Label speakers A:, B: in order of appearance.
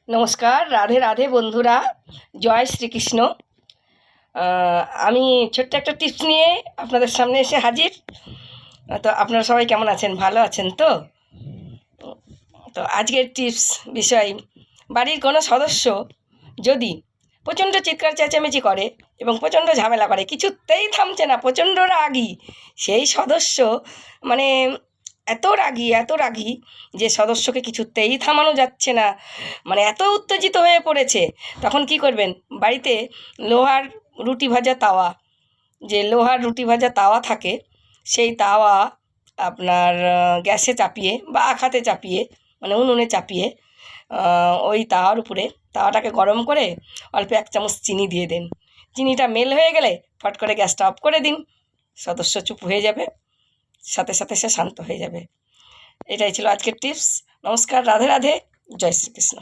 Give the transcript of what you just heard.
A: নমস্কার, রাধে রাধে বন্ধুরা, জয় শ্রীকৃষ্ণ। আমি ছোট্ট একটা টিপস নিয়ে আপনাদের সামনে এসে হাজির। তো আপনারা সবাই কেমন আছেন? ভালো আছেন তো? তো আজকের টিপস বিষয়, বাড়ির কোনো সদস্য যদি প্রচণ্ড চিৎকার চেঁচামেচি করে এবং প্রচণ্ড ঝামেলা করে, কিছুতেই থামছে না, প্রচণ্ড রাগী সেই সদস্য, মানে এত রাগী যে সদস্যকে কিছুতেই থামানো যাচ্ছে না, মানে এত উত্তেজিত হয়ে পড়েছে, তখন কি করবেন? বাড়িতে লোহার রুটি ভাজা তাওয়া, যে লোহার রুটি ভাজা তাওয়া থাকে, সেই তাওয়া আপনার গ্যাসে চাপিয়ে বা আখাতে চাপিয়ে, মানে উনুনে চাপিয়ে, ওই তাওয়ার উপরে তাওয়াটাকে গরম করে অল্প 1 চামচ চিনি দিয়ে দিন। চিনিটা মেল হয়ে গেলে ফট করে গ্যাসটা অফ করে দিন, সদস্য চুপ হয়ে যাবে, সাথে সাথে সে শান্ত হয়ে যাবে। এটাই ছিল আজকের টিপস। নমস্কার, রাধে রাধে, জয় শ্রীকৃষ্ণ।